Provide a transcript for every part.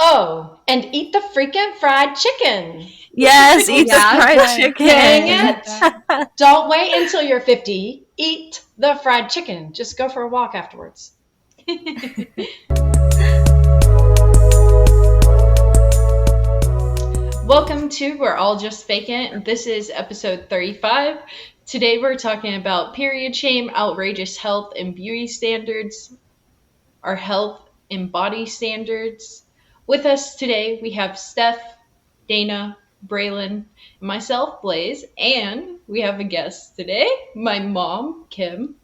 Oh, and eat the freaking fried chicken. Yes, eat the fried chicken. Dang it. Don't wait until you're 50. Eat the fried chicken. Just go for a walk afterwards. Welcome to We're All Just Vacant. This is episode 35. Today we're talking about period shame, outrageous health and beauty standards, our health and body standards. With us today we have Steph, Dana, Braylon, myself, Blaze, and we have a guest today, my mom, Kim.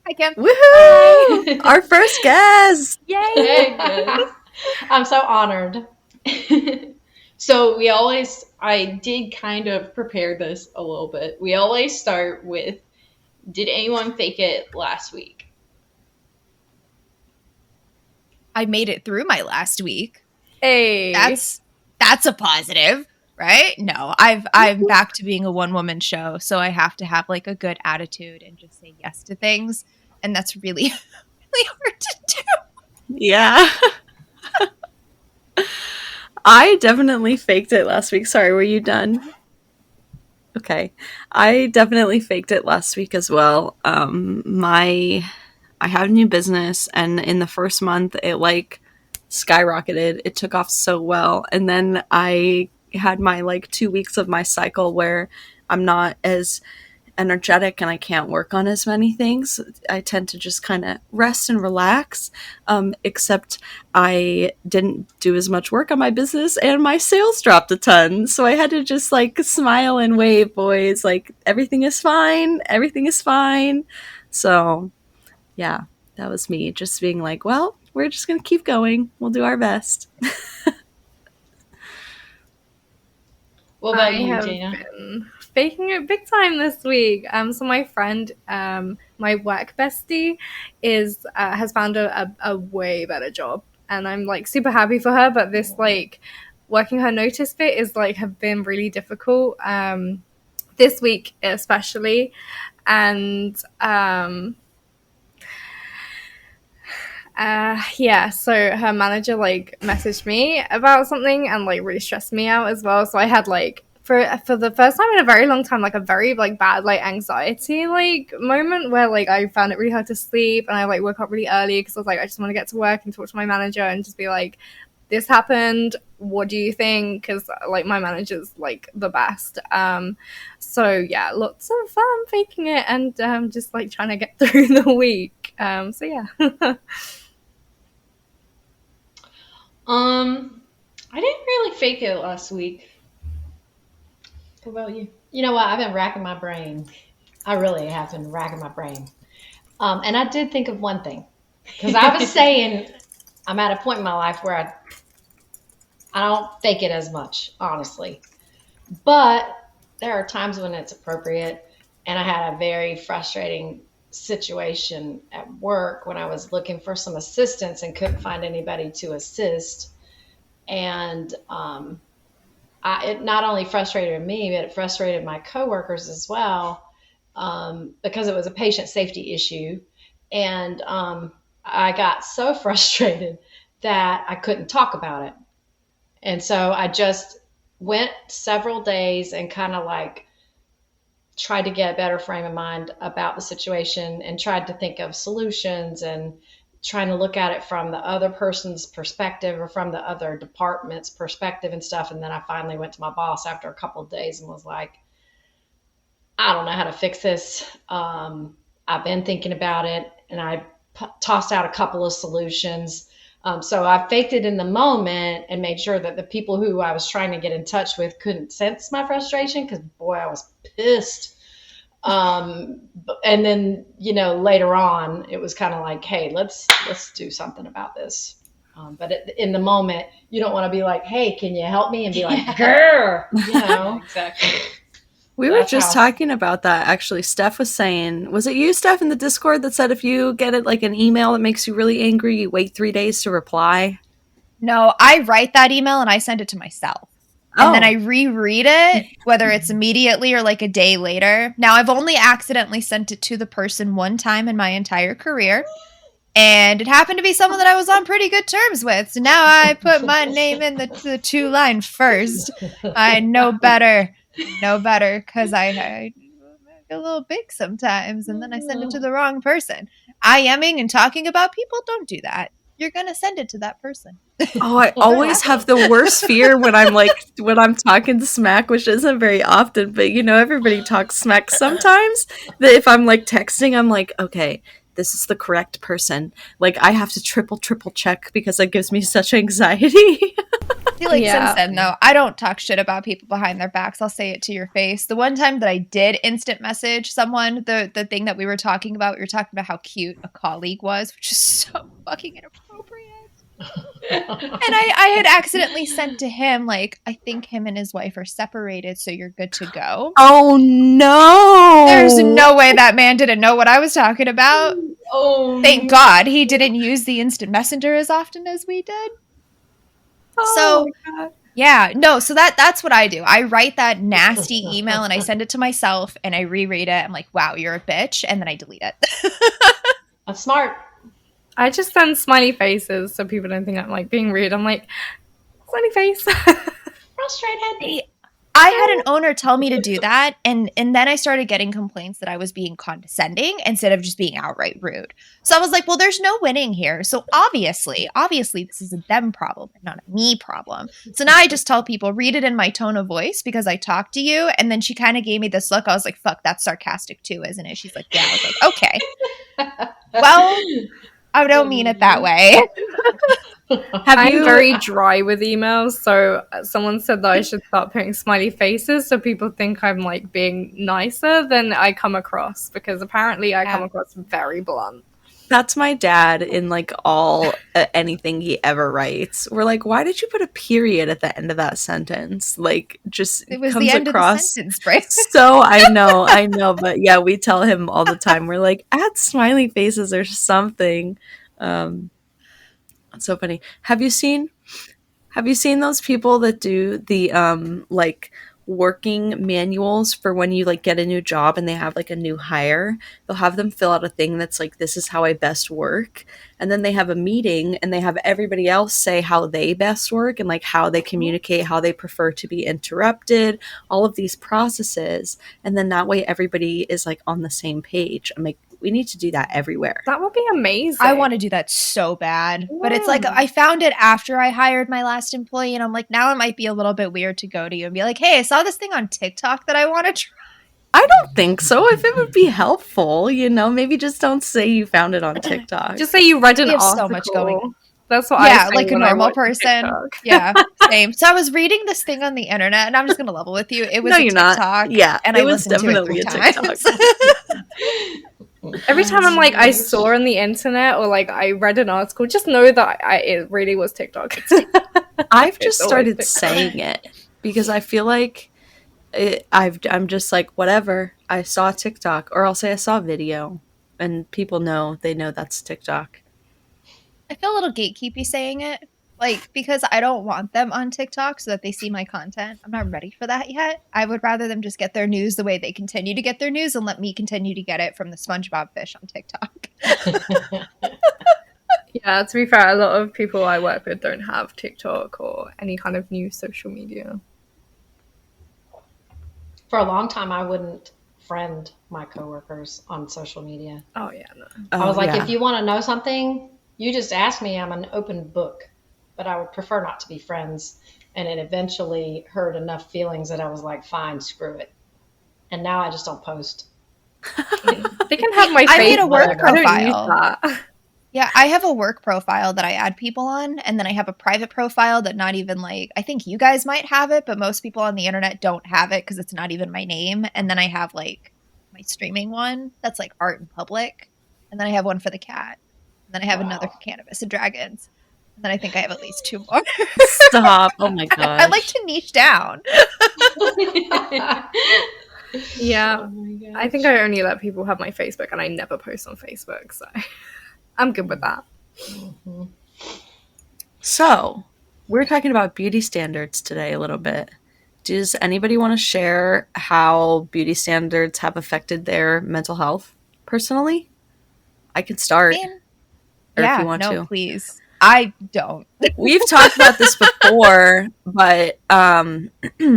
Hi, Kim. Woohoo! Our first guest! Yay! Hey, I'm so honored. So I did kind of prepare this a little bit. We always start with, did anyone fake it last week? I made it through my last week. Hey, that's a positive, right? No, I'm back to being a one-woman show, so I have to have like a good attitude and just say yes to things, and that's really, really hard to do. Yeah. I definitely faked it last week. Sorry, were you done? Okay. I definitely faked it last week as well. I have a new business, and in the first month it like skyrocketed. It took off so well. And then I had my like 2 weeks of my cycle where I'm not as energetic and I can't work on as many things. I tend to just kind of rest and relax, except I didn't do as much work on my business and my sales dropped a ton. So I had to just like smile and wave, boys, like everything is fine. Everything is fine. So yeah, that was me just being like, well, we're just going to keep going. We'll do our best. What about you, Dana? Been faking it big time this week. So my friend, my work bestie, has found a way better job, and I'm like super happy for her. But this like working her notice bit is like have been really difficult this week especially, and so her manager like messaged me about something and like really stressed me out as well. So I had like for the first time in a very long time, like a very like bad like anxiety like moment where like I found it really hard to sleep, and I like woke up really early because I was like, I just want to get to work and talk to my manager and just be like, this happened, what do you think? Because like my manager's like the best. So yeah, lots of fun faking it and just like trying to get through the week. So yeah. I didn't really fake it last week. What about you? You know what? I've been racking my brain. I really have been racking my brain. And I did think of one thing. Because I was saying I'm at a point in my life where I don't fake it as much, honestly. But there are times when it's appropriate. And I had a very frustrating situation at work when I was looking for some assistance and couldn't find anybody to assist. And it not only frustrated me, but it frustrated my coworkers as well, because it was a patient safety issue. And I got so frustrated that I couldn't talk about it. And so I just went several days and kind of like tried to get a better frame of mind about the situation and tried to think of solutions and trying to look at it from the other person's perspective or from the other department's perspective and stuff. And then I finally went to my boss after a couple of days and was like, I don't know how to fix this. I've been thinking about it, and I tossed out a couple of solutions. So I faked it in the moment and made sure that the people who I was trying to get in touch with couldn't sense my frustration, because boy, I was pissed. And then, later on it was kind of like, hey, let's do something about this. But in the moment, you don't want to be like, hey, can you help me? And be like, grr, Exactly. We were just talking about that, actually. Steph was saying, was it you, Steph, in the Discord that said if you get it like an email that makes you really angry, you wait 3 days to reply? No, I write that email and I send it to myself. And then I reread it, whether it's immediately or like a day later. Now, I've only accidentally sent it to the person one time in my entire career. And it happened to be someone that I was on pretty good terms with. So now I put my name in the two line first. I know better, because I get a little big sometimes, and then I send it to the wrong person. IMing and talking about people, don't do that. You're gonna send it to that person. Oh, I always have the worst fear when I'm talking smack, which isn't very often, but everybody talks smack sometimes. That if I'm like texting, I'm like, okay, this is the correct person. Like I have to triple check because it gives me such anxiety. I feel like since then, though, I don't talk shit about people behind their backs. I'll say it to your face. The one time that I did instant message someone, the thing that we were talking about how cute a colleague was, which is so fucking inappropriate. And I had accidentally sent to him, like, I think him and his wife are separated, so you're good to go. Oh, no. There's no way that man didn't know what I was talking about. Oh, Thank God he didn't use the instant messenger as often as we did. So, yeah, no, so that's what I do. I write that nasty email and I send it to myself and I reread it. I'm like, wow, you're a bitch. And then I delete it. That's smart. I just send smiley faces so people don't think I'm like being rude. I'm like, smiley face. Frustrated. I had an owner tell me to do that, and then I started getting complaints that I was being condescending instead of just being outright rude. So I was like, well, there's no winning here. So obviously, this is a them problem and not a me problem. So now I just tell people, read it in my tone of voice because I talk to you. And then she kind of gave me this look. I was like, fuck, that's sarcastic too, isn't it? She's like, yeah. I was like, okay. Well, I don't mean it that way. I'm very dry with emails, so someone said that I should start putting smiley faces so people think I'm like being nicer than I come across, because apparently I come across very blunt. That's my dad in like all anything he ever writes. We're like, why did you put a period at the end of that sentence? Like, just it was comes the end across of the sentence, Bryce. So I know, but yeah, we tell him all the time. We're like, add smiley faces or something. That's so funny. Have you seen those people that do the like working manuals for when you like get a new job and they have like a new hire? They'll have them fill out a thing that's like, this is how I best work, and then they have a meeting and they have everybody else say how they best work and like how they communicate, how they prefer to be interrupted, all of these processes, and then that way everybody is like on the same page. I'm like, we need to do that everywhere. That would be amazing. I want to do that so bad. But it's like, I found it after I hired my last employee, and I'm like, now it might be a little bit weird to go to you and be like, hey, I saw this thing on TikTok that I want to try. I don't think so. If it would be helpful, maybe just don't say you found it on TikTok. Just say you read an article. So much going. That's what I say like a normal person. TikTok. Yeah, same. So I was reading this thing on the internet, and I'm just gonna level with you. It was no, a you're TikTok. Not. Yeah, and it I was listened definitely to it 3 a times. TikTok. Every time I'm like, I saw on the internet or like I read an article, just know that it really was TikTok. I've just started saying it because I feel like I'm just like, whatever. I saw TikTok, or I'll say I saw a video, and people know. They know that's TikTok. I feel a little gatekeepy saying it, like, because I don't want them on TikTok so that they see my content. I'm not ready for that yet. I would rather them just get their news the way they continue to get their news and let me continue to get it from the SpongeBob fish on TikTok. Yeah, to be fair, a lot of people I work with don't have TikTok or any kind of new social media. For a long time, I wouldn't friend my coworkers on social media. Oh, yeah, no. I was like, if you want to know something, you just ask me. I'm an open book. But I would prefer not to be friends. And it eventually hurt enough feelings that I was like, fine, screw it. And now I just don't post. They can have my I made a Facebook. work I don't use profile. that. Yeah, I have a work profile that I add people on, and then I have a private profile that not even like, I think you guys might have it, but most people on the internet don't have it because it's not even my name. And then I have like my streaming one that's like art in public. And then I have one for the cat. And then I have another for cannabis and dragons. And then I think I have at least 2 more. Stop. Oh my god. I like to niche down. Yeah. Oh I think I only let people have my Facebook, and I never post on Facebook, so I'm good with that. Mm-hmm. So, we're talking about beauty standards today a little bit. Does anybody want to share how beauty standards have affected their mental health personally? I can start. Or if Yeah, you want no, to. please. I don't. We've talked about this before, but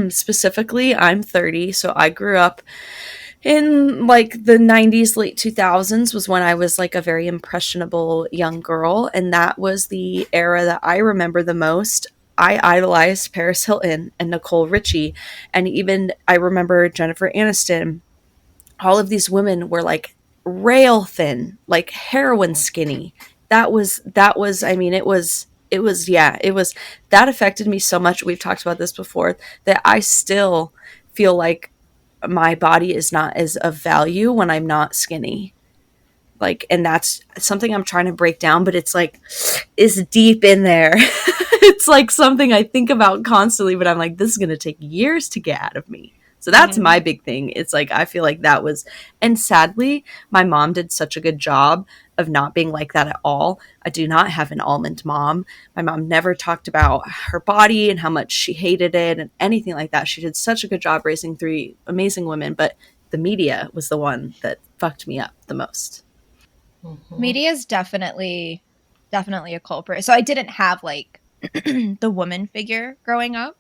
specifically, I'm 30, so I grew up in like the 90s, late 2000s was when I was like a very impressionable young girl, and that was the era that I remember the most. I idolized Paris Hilton and Nicole Richie, and even I remember Jennifer Aniston. All of these women were like rail thin, like heroin skinny. That was I mean it was that affected me so much. We've talked about this before, that I still feel like my body is not as of value when I'm not skinny. Like, and that's something I'm trying to break down, but it's like, is deep in there. It's like something I think about constantly, but I'm like, this is going to take years to get out of me. So that's my big thing. It's like, I feel like that was, and sadly, my mom did such a good job of not being like that at all. I do not have an almond mom. My mom never talked about her body and how much she hated it and anything like that. She did such a good job raising three amazing women, but the media was the one that fucked me up the most. Media is definitely a culprit. So I didn't have like the woman figure growing up.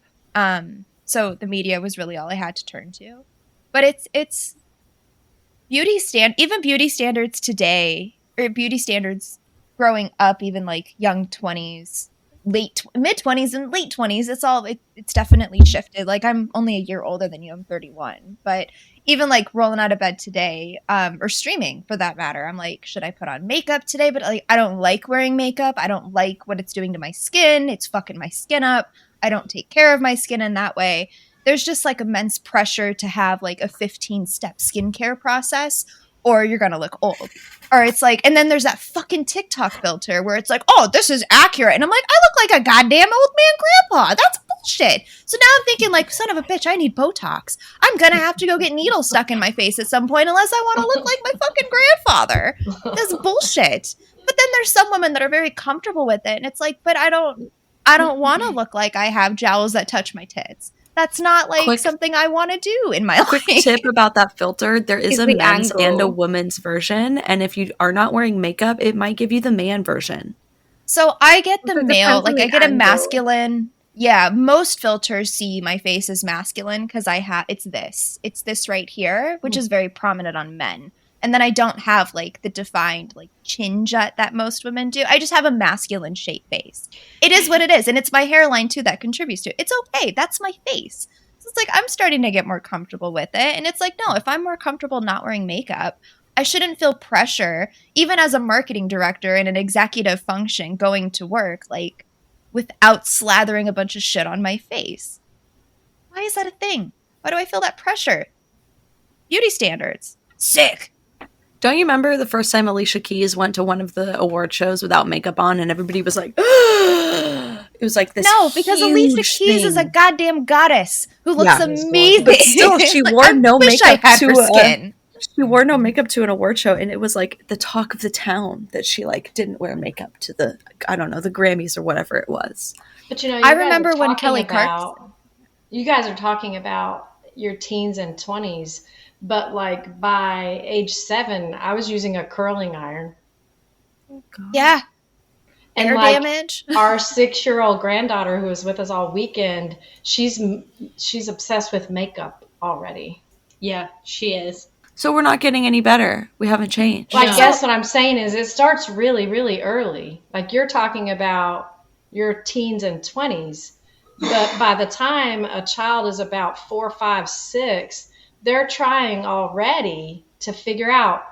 So the media was really all I had to turn to. But it's even beauty standards today, or beauty standards growing up, even like young 20s, mid 20s and late 20s, it's definitely shifted. Like, I'm only a year older than you. I'm 31. But even like rolling out of bed today, or streaming for that matter, I'm like, should I put on makeup today? But like, I don't like wearing makeup. I don't like what it's doing to my skin. It's fucking my skin up. I don't take care of my skin in that way. There's just like immense pressure to have like a 15-step skincare process, or you're gonna look old. Or it's like, and then there's that fucking TikTok filter where it's like, oh, this is accurate. And I'm like, I look like a goddamn old man grandpa. That's bullshit. So now I'm thinking like, son of a bitch, I need Botox. I'm gonna have to go get needles stuck in my face at some point unless I want to look like my fucking grandfather. That's bullshit. But then there's some women that are very comfortable with it. And it's like, but I don't want to look like I have jowls that touch my tits. That's not like something I want to do in my life. Quick tip about that filter. There is It's a the men's angle. and a woman's version. And if you are not wearing makeup, it might give you the man version. So I get the It male, depends on like I the get a angle. masculine. Yeah, most filters see my face as masculine because it's this right here, which is very prominent on men. And then I don't have like the defined like chin jut that most women do. I just have a masculine shaped face. It is what it is. And it's my hairline too that contributes to it. It's okay. That's my face. So it's like I'm starting to get more comfortable with it. And it's like, no, if I'm more comfortable not wearing makeup, I shouldn't feel pressure, even as a marketing director in an executive function going to work, like without slathering a bunch of shit on my face. Why is that a thing? Why do I feel that pressure? Beauty standards. Sick. Don't you remember the first time Alicia Keys went to one of the award shows without makeup on and everybody was like, it was like this. No, because Alicia Keys is a goddamn goddess who looks amazing. But still, she wore I no wish makeup I had to her skin. She wore no makeup to an award show, and it was like the talk of the town that she like didn't wear makeup to the, I don't know, the Grammys or whatever it was. But you know, I remember when Kelly Clarkson. You guys are talking about your teens and 20s, but like by age 7, I was using a curling iron. Oh, God. Yeah. And Air like damage. Our 6-year-old granddaughter who was with us all weekend, she's obsessed with makeup already. Yeah, she is. So we're not getting any better. We haven't changed. Well, I guess what I'm saying is it starts really, really early. Like you're talking about your teens and 20s, but by the time a child is about 4, 5, 6, they're trying already to figure out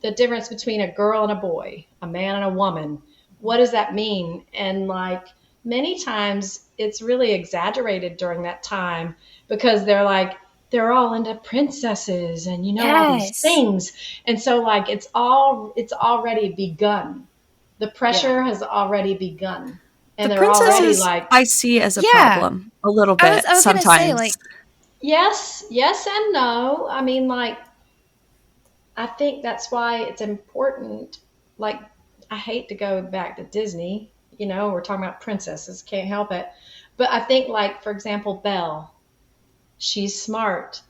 the difference between a girl and a boy, a man and a woman. What does that mean? And like many times it's really exaggerated during that time because they're all into princesses and all these things. And so like it's already begun. The pressure has already begun. And the they're already princesses like, I see as a problem a little bit I was sometimes. Gonna say, like, yes and no. I mean, like, I think that's why it's important. Like, I hate to go back to Disney. We're talking about princesses. Can't help it. But I think, like, for example, Belle. She's smart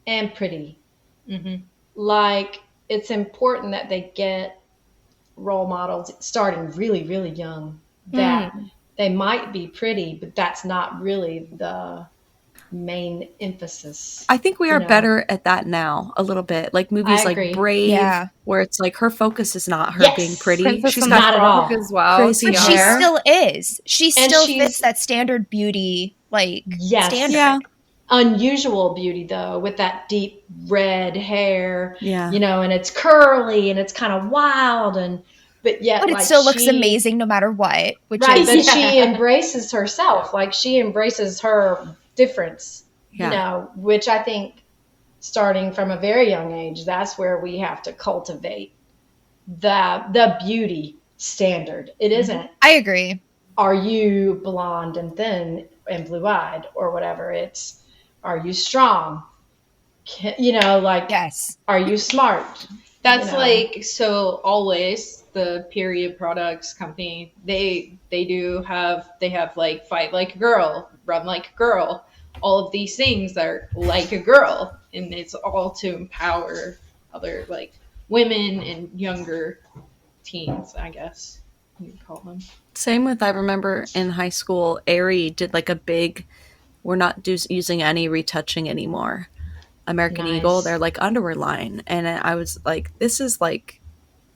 and pretty. Mm-hmm. Like, it's important that they get role models starting really, really young that they might be pretty, but that's not really the main emphasis. I think we are better at that now, a little bit. Like movies I like agree. Brave, Yeah. where it's like her focus is not her being Yes. pretty. Princess She's and got not the at all. Frog as well. crazy But Yeah. she hair. still is. She And still she's- fits that standard beauty, like, Yes. standard. Yeah. Unusual beauty though, with that deep red hair, Yeah. you know, and it's curly and it's kind of wild, but yet, But it like, still looks she- amazing no matter what, which right? is But she embraces herself, like she embraces her difference, Yeah. you know, which I think, starting from a very young age, that's where we have to cultivate the beauty standard. It isn't, I agree. are you blonde and thin and blue-eyed or whatever? It's, are you strong? You know, like, Yes. are you smart? That's You know. like, so Always, the period products company, they have like Fight Like a Girl, Run Like a Girl, all of these things that are like a girl, and it's all to empower other like women and younger teens, I guess you'd call them. Same with, I remember in high school, Aerie did like a big, we're not using any retouching anymore. American Nice. Eagle, they're like underwear line. And I was like, this is like,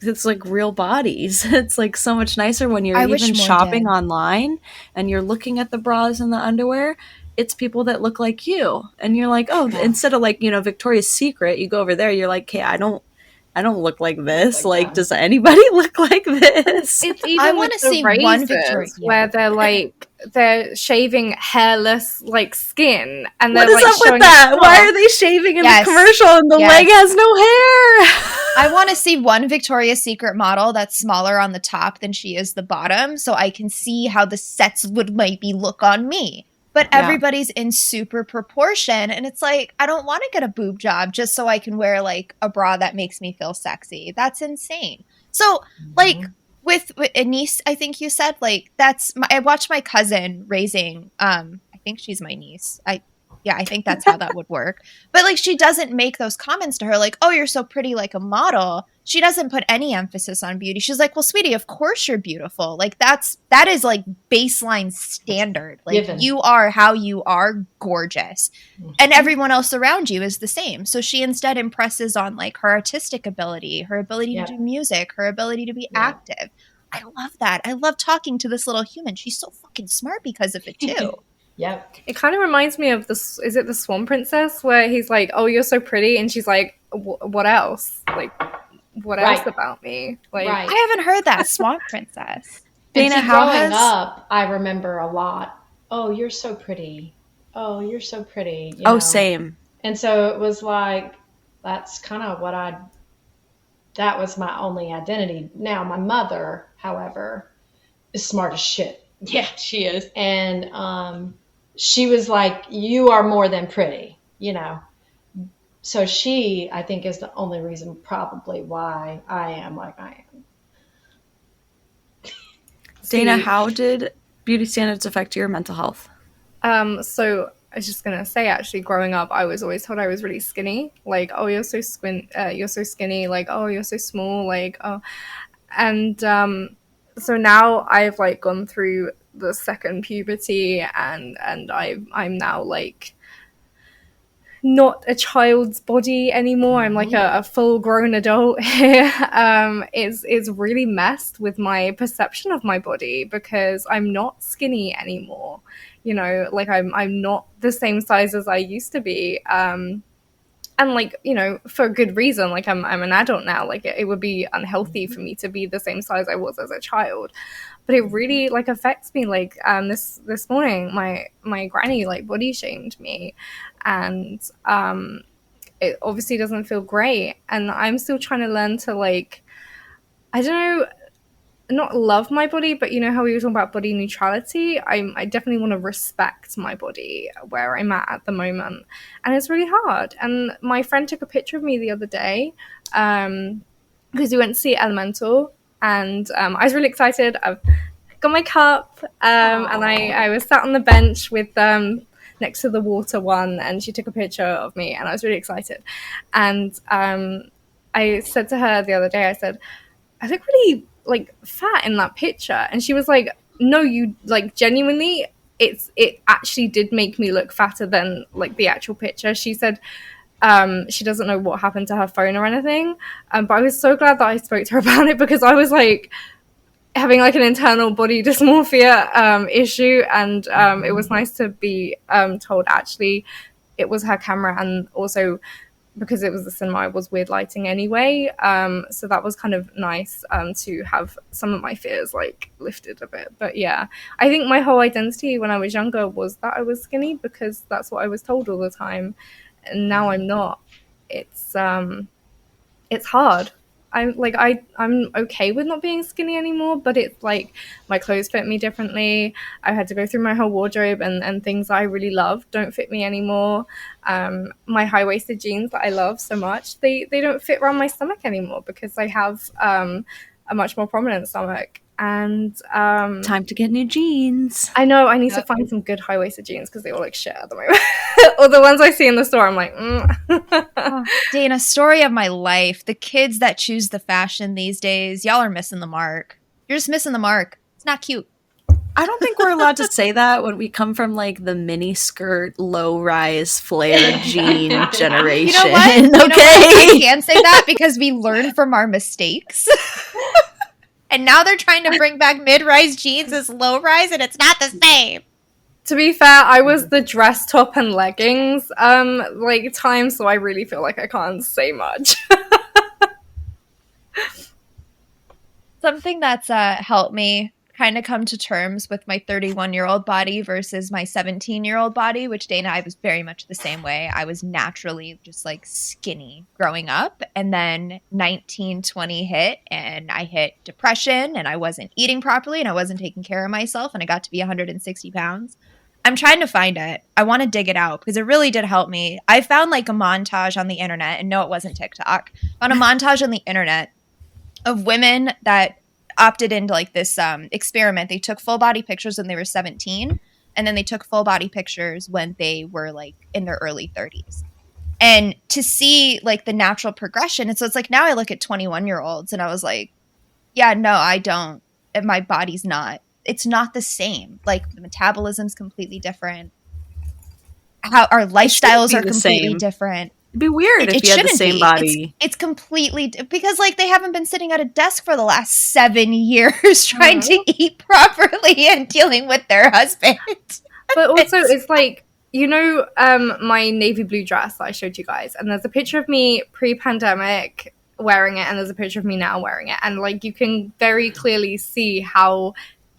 it's like real bodies. It's like so much nicer when you're I wish even more shopping did. online and you're looking at the bras and the underwear. It's people that look like you. And you're like, oh, Yeah. instead of like, you know, Victoria's Secret, you go over there, you're like, hey, I don't look like this. like Like, that. does anybody look like this? It's even I with wanna the see one razors Victoria. where they're like they're shaving hairless like skin, and What they're is like up with showing that? it Why off. are they shaving in Yes. the commercial and the Yes. leg has no hair? I want to see one Victoria's Secret model that's smaller on the top than she is the bottom, so I can see how the sets would maybe look on me. But Yeah. everybody's in super proportion, and it's like, I don't want to get a boob job just so I can wear like a bra that makes me feel sexy. That's insane. So, like with Anise, I think you said, like, I watched my cousin raising. I think she's my niece. I think that's how that would work. But like, she doesn't make those comments to her like, oh, you're so pretty like a model. She doesn't put any emphasis on beauty. She's like, well, sweetie, of course you're beautiful. Like that is like baseline standard. Like Given. you are how you are, gorgeous. And everyone else around you is the same. So she instead impresses on like her artistic ability, her ability Yeah. to do music, her ability to be Yeah. active. I love that. I love talking to this little human. She's so fucking smart because of it too. Yep. It kind of reminds me of this. Is it the Swan Princess where he's like, "Oh, you're so pretty," and she's like, "What else? Like, what Right. else about me?" Like, Right. I haven't heard that, Swamp Princess. And Dana, see, how growing has- up, I remember a lot. Oh, you're so pretty. Oh, you're so pretty. You Oh, know? same. And so it was like, that's kind of that was my only identity. Now, my mother, however, is smart as shit. Yeah, she is. And she was like, you are more than pretty, you know. So she, I think, is the only reason probably why I am like I am. Dana, See- how did beauty standards affect your mental health? So I was just gonna say, actually, growing up, I was always told I was really skinny. Like, oh, you're so you're so skinny. Like, oh, you're so small. Like, oh, and so now I've like gone through the second puberty, and I'm now like not a child's body anymore. I'm like a full grown adult here. It's really messed with my perception of my body because I'm not skinny anymore. You know, like I'm not the same size as I used to be. And like, you know, for a good reason. Like I'm an adult now. Like it would be unhealthy for me to be the same size I was as a child. But it really like affects me. Like this morning, my granny like body shamed me, and it obviously doesn't feel great. And I'm still trying to learn to like, I don't know, not love my body, but you know how we were talking about body neutrality. I definitely want to respect my body where I'm at the moment, and it's really hard. And my friend took a picture of me the other day because we went to see Elemental, and I was really excited. I've got my cup, and I was sat on the bench with next to the water one, and she took a picture of me, and I was really excited. And I said to her the other day, I said, I look really like fat in that picture. And she was like, no, you like genuinely, it actually did make me look fatter than like the actual picture. She said she doesn't know what happened to her phone or anything. But I was so glad that I spoke to her about it, because I was like having like an internal body dysmorphia issue, and it was nice to be told actually it was her camera, and also because it was the cinema, it was weird lighting anyway. So that was kind of nice to have some of my fears like lifted a bit. But yeah, I think my whole identity when I was younger was that I was skinny, because that's what I was told all the time. And now I'm not. It's hard. I'm okay with not being skinny anymore, but it's like my clothes fit me differently. I had to go through my whole wardrobe, and things I really love don't fit me anymore. My high-waisted jeans that I love so much, they don't fit around my stomach anymore, because I have a much more prominent stomach. And Time to get new jeans. I know I need to find some good high-waisted jeans, because they all look shit at the moment. Or the ones I see in the store, I'm like, Oh, Dana, story of my life. The kids that choose the fashion these days, y'all are missing the mark. You're just missing the mark. It's not cute. I don't think we're allowed to say that when we come from like the mini skirt, low rise, flared jean generation. You know what? You know what? I can say that because we learned from our mistakes. And now they're trying to bring back mid-rise jeans as low-rise, and it's not the same. To be fair, I was the dress top and leggings like time, so I really feel like I can't say much. Something that's helped me kind of come to terms with my 31-year-old body versus my 17-year-old body, which Dana, I was very much the same way. I was naturally just like skinny growing up. And then 19, 20 hit, and I hit depression, and I wasn't eating properly, and I wasn't taking care of myself, and I got to be 160 pounds. I'm trying to find it. I want to dig it out because it really did help me. I found like a montage on the internet, and no, it wasn't TikTok. Found a montage on the internet of women that opted into like this experiment. They took full body pictures when they were 17, and then they took full body pictures when they were like in their early 30s. And to see like the natural progression. And so it's like now I look at 21-year-olds and I was like, yeah, no, I don't. My body's not. It's not the same. Like the metabolism's completely different. How our lifestyles are completely different. It'd be weird if you had the same body. It's completely because like they haven't been sitting at a desk for the last 7 years trying to eat properly and dealing with their husband. But also it's like, you know, my navy blue dress that I showed you guys, and there's a picture of me pre-pandemic wearing it, and there's a picture of me now wearing it, and like you can very clearly see how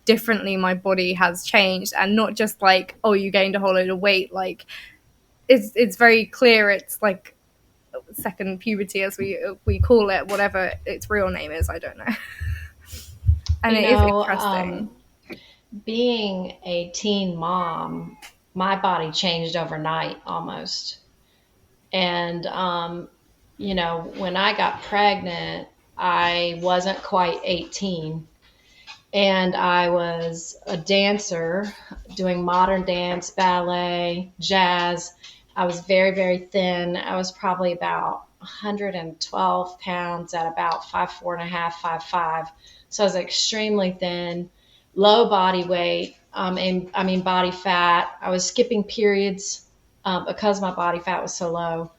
differently my body has changed, and not just like, oh, you gained a whole load of weight. Like it's very clear. It's like second puberty, as we call it, whatever its real name is, I don't know. And it is interesting. Being a teen mom, my body changed overnight almost. And, you know, when I got pregnant, I wasn't quite 18. And I was a dancer doing modern dance, ballet, jazz. I was very, very thin. I was probably about 112 pounds at about 5'4.5", 5'5". So I was extremely thin, low body weight, and body fat. I was skipping periods because my body fat was so low.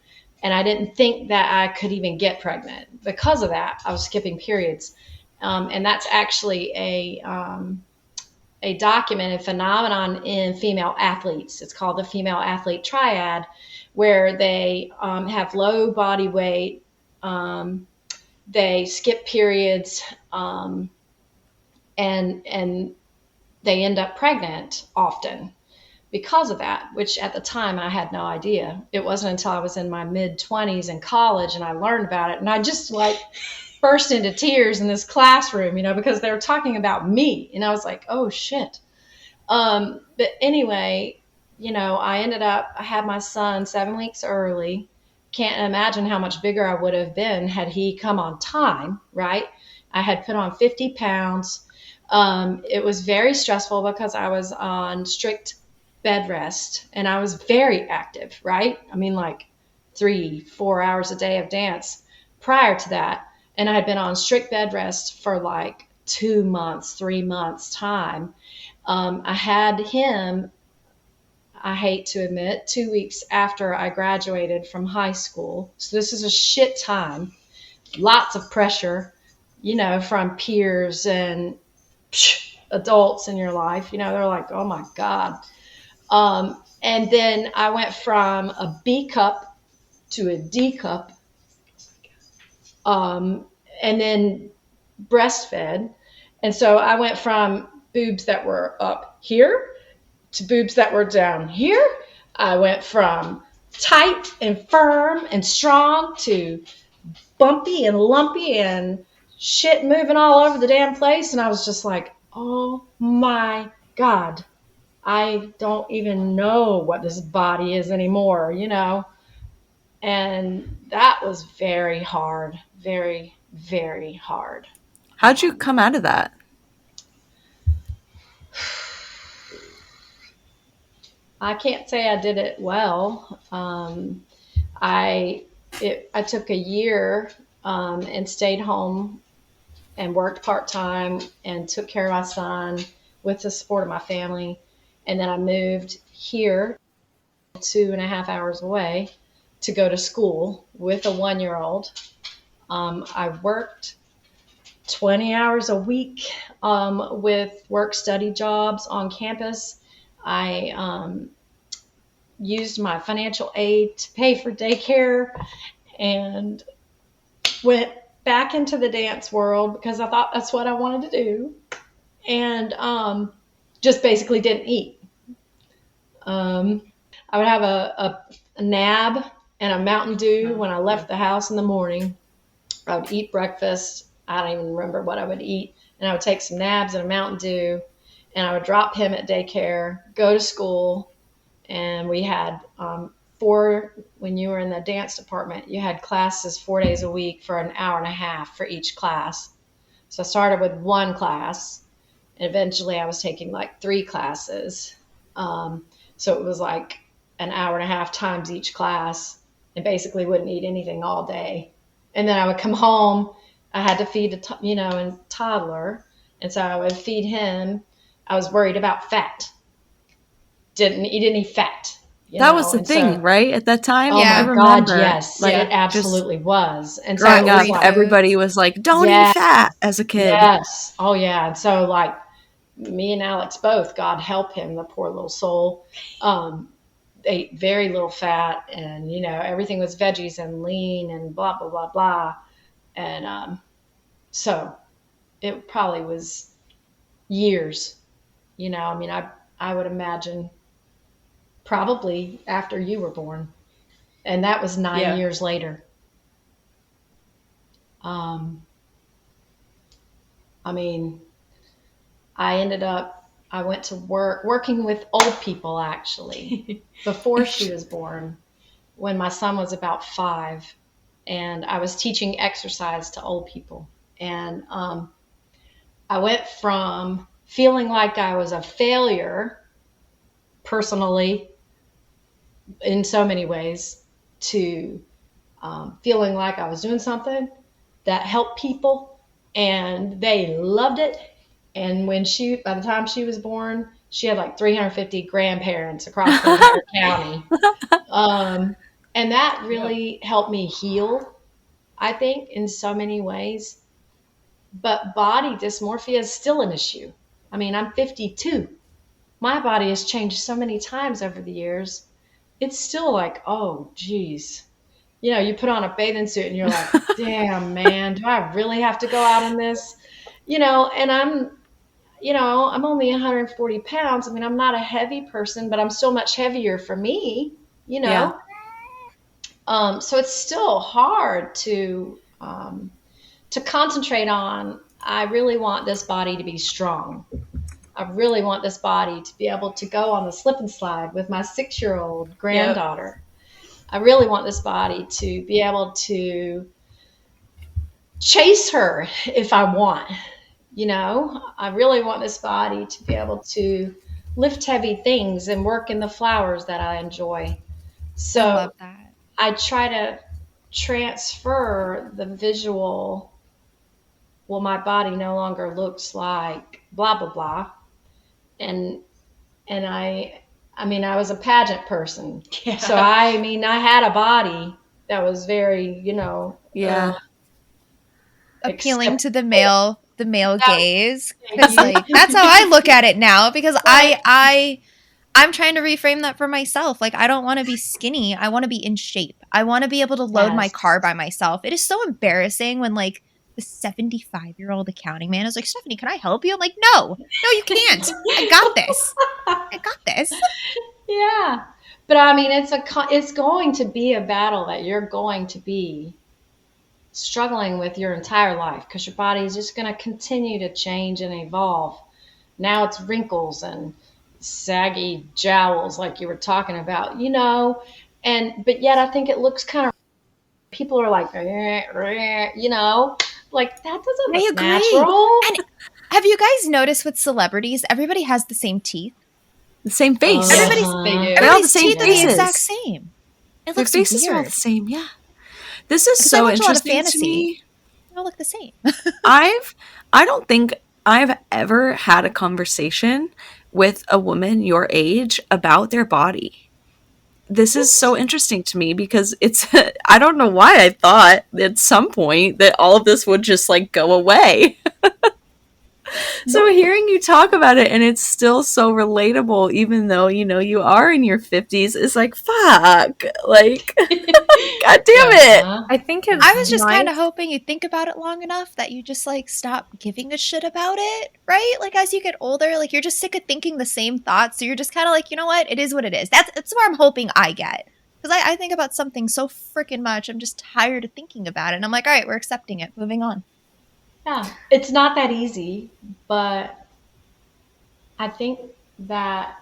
And I didn't think that I could even get pregnant. Because of that, I was skipping periods. And that's actually a documented phenomenon in female athletes. It's called the female athlete triad, where they have low body weight, they skip periods, and they end up pregnant often because of that, which at the time I had no idea. It wasn't until I was in my mid-20s in college and I learned about it, and I just like burst into tears in this classroom, you know, because they were talking about me, and I was like, oh shit. But anyway, you know, I had my son 7 weeks early. Can't imagine how much bigger I would have been had he come on time, right? I had put on 50 pounds. It was very stressful because I was on strict bed rest, and I was very active, right? I mean, like 3-4 hours a day of dance prior to that. and I had been on strict bed rest for like 2 months, 3 months time. I had him, I hate to admit, 2 weeks after I graduated from high school. So this is a shit time. Lots of pressure, from peers and adults in your life. They're like, oh my God. And then I went from a B cup to a D cup, and then breastfed. And so I went from boobs that were up here to boobs that were down here. I went from tight and firm and strong to bumpy and lumpy and shit moving all over the damn place. And I was just like, oh my God, I don't even know what this body is anymore, And that was very hard, very, very hard. How'd you come out of that? I can't say I did it well. I took a year and stayed home and worked part-time and took care of my son with the support of my family. And then I moved here 2.5 hours away to go to school with a 1-year-old. I worked 20 hours a week with work-study jobs on campus. I used my financial aid to pay for daycare and went back into the dance world because I thought that's what I wanted to do, and just basically didn't eat. I would have a nab and a Mountain Dew when I left the house in the morning. I would eat breakfast. I don't even remember what I would eat. And I would take some nabs and a Mountain Dew, and I would drop him at daycare, go to school, and we had when you were in the dance department, you had classes 4 days a week for an hour and a half for each class. So I started with one class, and eventually I was taking like 3 classes. So it was like an hour and a half times each class, and basically wouldn't eat anything all day. And then I would come home. I had to feed a toddler, and so I would feed him. I was worried about fat. Didn't eat any fat. That was the thing, right? At that time? Oh Yeah. my God, yes. Like, it absolutely was. And so growing it was up, everybody was like, don't eat fat as a kid. Yes. Oh yeah. And so like me and Alex both, God help him, the poor little soul, ate very little fat, and everything was veggies and lean and blah blah blah blah. And so it probably was years. I would imagine probably after you were born, and that was 9 years later. I went to working with old people actually before she was born, when my son was about 5, and I was teaching exercise to old people. And I went from feeling like I was a failure personally in so many ways to feeling like I was doing something that helped people and they loved it. And by the time she was born, she had like 350 grandparents across the entire county. And that really helped me heal, I think, in so many ways. But body dysmorphia is still an issue. I'm 52. My body has changed so many times over the years. It's still like, oh, geez. You put on a bathing suit and you're like, damn, man, do I really have to go out in this? And I'm only 140 pounds. I'm not a heavy person, but I'm still much heavier for me, Yeah. So it's still hard to concentrate on. I really want this body to be strong. I really want this body to be able to go on the slip and slide with my 6-year-old granddaughter. Yep. I really want this body to be able to chase her if I want. I really want this body to be able to lift heavy things and work in the flowers that I enjoy. So I love that. I try to transfer the visual well, my body no longer looks like blah blah blah, and I mean, I was a pageant person, Yeah. so I mean, I had a body that was very, Yeah. Appealing accept- to the male gaze, Thank because you. like that's how I look at it now, because I'm trying to reframe that for myself. Like, I don't want to be skinny. I want to be in shape. I want to be able to load my Yes. car by myself. It is so embarrassing when like the 75-year-old accounting man is like, Stephanie, can I help you? I'm like, no, you can't. I got this. I got this. Yeah, but I mean, it's going to be a battle that you're going to be struggling with your entire life, because your body is just going to continue to change and evolve. Now it's wrinkles and saggy jowls, like you were talking about, but yet I think it looks kind of. People are like, like that doesn't I look agree. natural. And have you guys noticed with celebrities, everybody has the same teeth? The same face. Everybody's- They do. They're all the Everybody's same teeth are the faces. exact same. It Their looks faces are all weird. the same. Yeah. This is Because I so watch a lot of interesting to fantasy. me. They all look the same. I don't think I've ever had a conversation with a woman your age about their body. This is so interesting to me because it's I don't know why I thought at some point that all of this would just like go away. So hearing you talk about it and it's still so relatable, even though, you are in your 50s, is like, fuck. Like, God damn it. Uh-huh. I think it's I was just nice. kind of hoping you think about it long enough that you just like stop giving a shit about it, right? Like as you get older, like you're just sick of thinking the same thoughts. So you're just kind of like, you know what? It is what it is. That's where I'm hoping I get. Because I think about something so freaking much. I'm just tired of thinking about it. And I'm like, all right, we're accepting it. Moving on. Yeah, it's not that easy, but I think that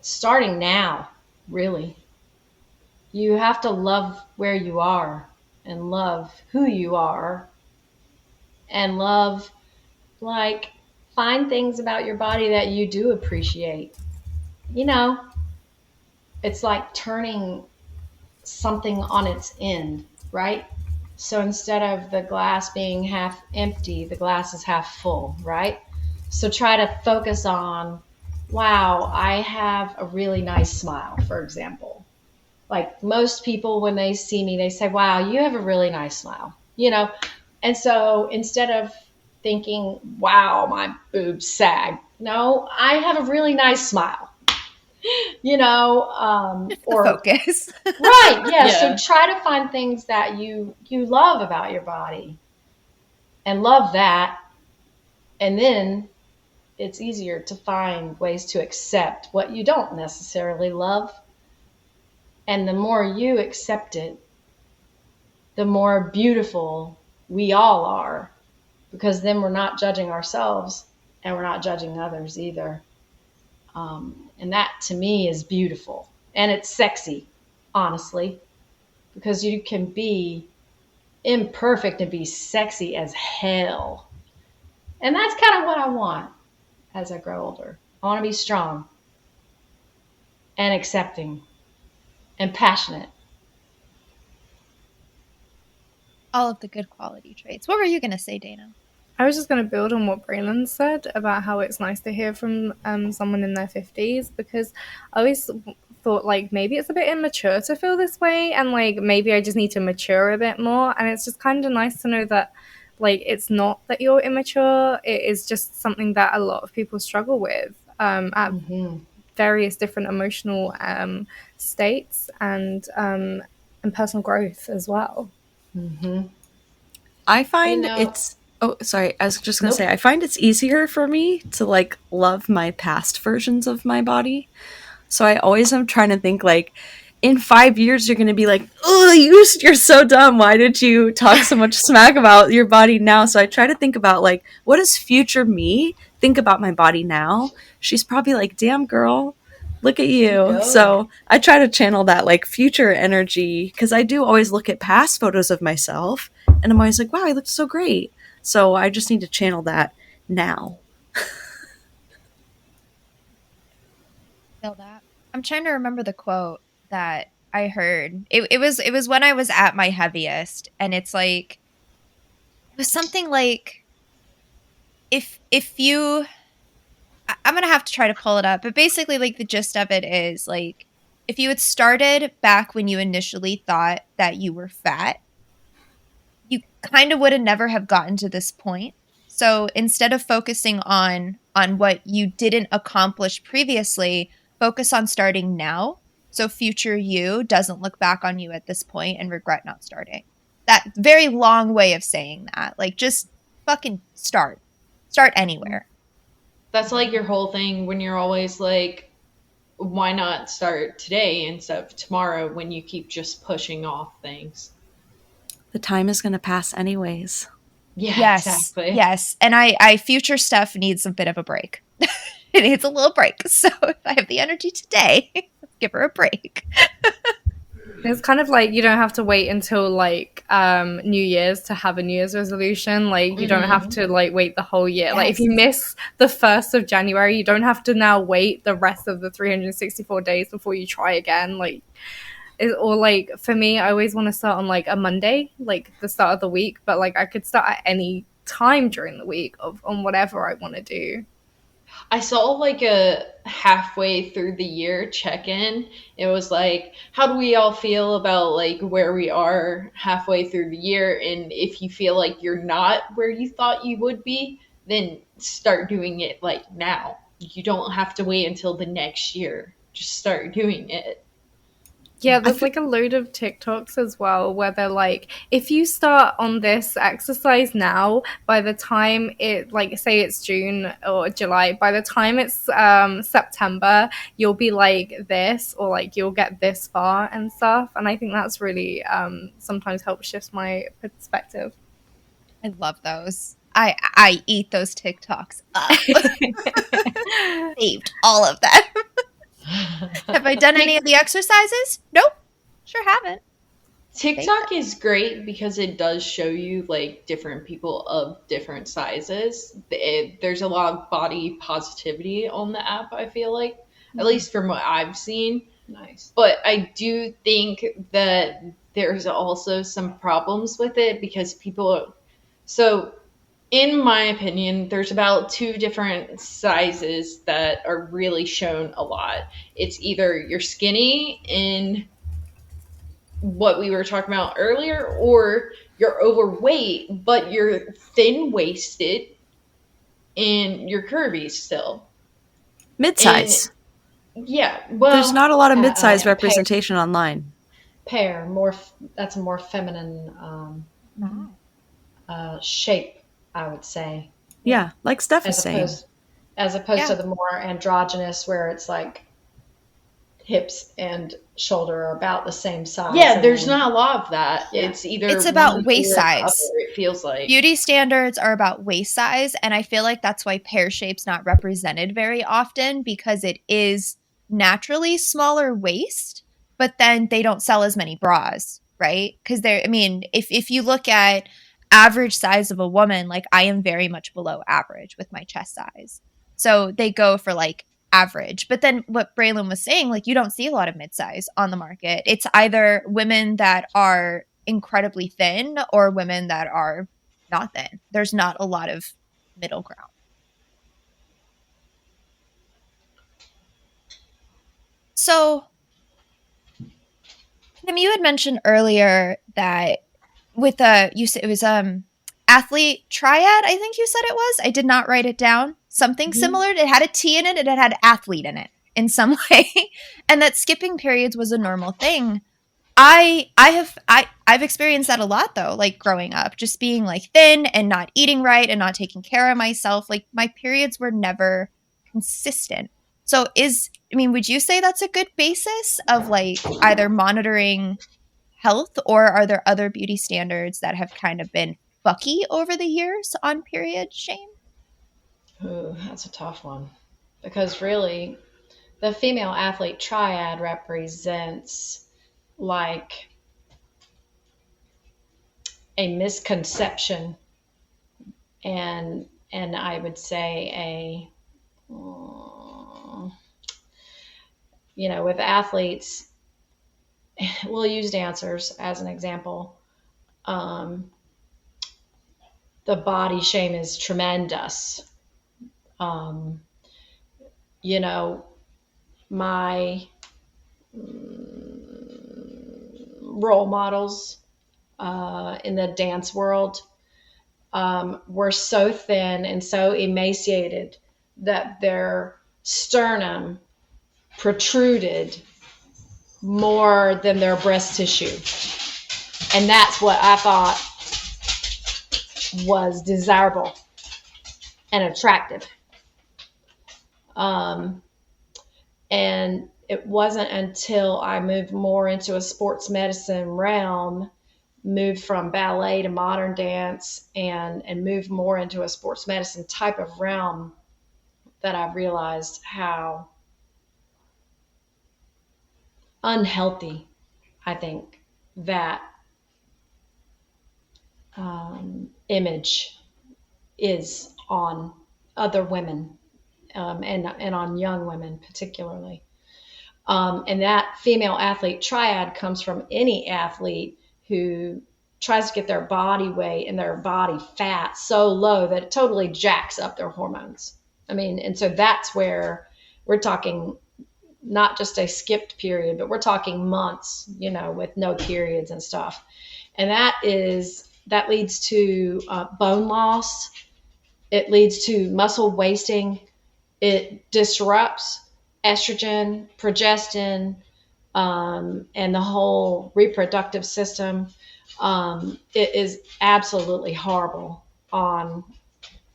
starting now, really, you have to love where you are and love who you are and love, like, find things about your body that you do appreciate. It's like turning something on its end, right? So instead of the glass being half empty, the glass is half full, right? So try to focus on, wow, I have a really nice smile, for example. Like most people, when they see me, they say, wow, you have a really nice smile, And so instead of thinking, wow, my boobs sag, no, I have a really nice smile. Or Focus. right, yeah. Yeah. So try to find things that you love about your body and love that, and then it's easier to find ways to accept what you don't necessarily love. And the more you accept it, the more beautiful we all are, because then we're not judging ourselves and we're not judging others either. And that to me is beautiful, and it's sexy, honestly, because you can be imperfect and be sexy as hell. And that's kind of what I want as I grow older. I want to be strong and accepting and passionate. All of the good quality traits. What were you going to say, Dana? I was just going to build on what Braylon said about how it's nice to hear from someone in their 50s, because I always thought like maybe it's a bit immature to feel this way, and like maybe I just need to mature a bit more. And it's just kind of nice to know that like it's not that you're immature, it is just something that a lot of people struggle with at various different emotional states and personal growth as well. I find You know- it's oh sorry, I was just gonna Nope. say I find it's easier for me to like love my past versions of my body. So I always am trying to think like in 5 years you're gonna be like, oh, you're so dumb. Why did you talk so much smack about your body now? So I try to think about like, what does future me think about my body now? She's probably like, damn girl, look at you. going. So I try to channel that like future energy, because I do always look at past photos of myself and I'm always like, wow, I looked so great. So I just need to channel that now. Feel that. I'm trying to remember the quote that I heard. It was when I was at my heaviest, and it was something like if you I'm gonna have to try to pull it up, but basically like the gist of it is like if you had started back when you initially thought that you were fat, you kind of would have never have gotten to this point. So instead of focusing on what you didn't accomplish previously, focus on starting now. So future you doesn't look back on you at this point and regret not starting. That very long way of saying that. Like just fucking start. Start anywhere. That's like your whole thing when you're always like, why not start today instead of tomorrow when you keep just pushing off things? The time is going to pass anyways. Yeah, Yes. exactly. Yes. And I future stuff needs a bit of a break. It needs a little break. So if I have the energy today, give her a break. It's kind of like you don't have to wait until like New Year's to have a New Year's resolution. Like you don't have to like wait the whole year. Like if you miss the 1st of January, you don't have to now wait the rest of the 364 days before you try again. Like or like for me, I always want to start on like a Monday, like the start of the week, but like I could start at any time during the week on whatever I want to do. I saw like a halfway through the year check-in. It was like, how do we all feel about like where we are halfway through the year? And if you feel like you're not where you thought you would be, then start doing it like now. You don't have to wait until the next year. Just start doing it. Yeah, there's like a load of TikToks as well where they're like, if you start on this exercise now, by the time it, like, say it's June or July, by the time it's September, you'll be like this, or like you'll get this far and stuff. And I think that's really sometimes helps shift my perspective. I love those. I eat those TikToks up. Saved all of them. Have I done any of the exercises? Nope. Sure haven't. TikTok is great because it does show you like different people of different sizes. There's a lot of body positivity on the app, I feel like, at least from what I've seen. Nice. But I do think that there's also some problems with it because people. So, in my opinion, there's about 2 different sizes that are really shown a lot. It's either you're skinny in what we were talking about earlier, or you're overweight, but you're thin-waisted and you're curvy still. Mid-size. Yeah, well, There's not a lot of mid-size pear. representation online. Pear, that's a more feminine shape, I would say. Yeah, like Steph is saying. As opposed to the more androgynous, where it's like hips and shoulder are about the same size. Yeah, there's not a lot of that. Yeah. It's about one waist or the size. other, it feels like. Beauty standards are about waist size, and I feel like that's why pear shape's not represented very often, because it is naturally smaller waist, but then they don't sell as many bras, right? Because if you look at average size of a woman, like I am very much below average with my chest size. So they go for like average. But then what Braylon was saying, like you don't see a lot of mid-size on the market. It's either women that are incredibly thin or women that are not thin. There's not a lot of middle ground. So, Kim, you had mentioned earlier that with you said it was athlete triad, I think you said it was. I did not write it down. Something similar. It had a T in it and it had athlete in it in some way. And that skipping periods was a normal thing. I've experienced that a lot though, like growing up, just being like thin and not eating right and not taking care of myself. Like my periods were never consistent. So would you say that's a good basis of like either monitoring health, or are there other beauty standards that have kind of been fucky over the years on period shame? Ooh, that's a tough one, because really the female athlete triad represents like a misconception and I would say with athletes, we'll use dancers as an example. the body shame is tremendous. You know, my role models in the dance world were so thin and so emaciated that their sternum protruded more than their breast tissue. And that's what I thought was desirable and attractive. And it wasn't until I moved more into a sports medicine realm, moved from ballet to modern dance, and moved more into a sports medicine type of realm, that I realized how unhealthy I think that image is on other women, and on young women particularly. And that female athlete triad comes from any athlete who tries to get their body weight and their body fat so low that it totally jacks up their hormones. I mean, and so that's where we're talking not just a skipped period, but we're talking months, with no periods and stuff. And that leads to bone loss. It leads to muscle wasting. It disrupts estrogen, progestin, and the whole reproductive system. It is absolutely horrible on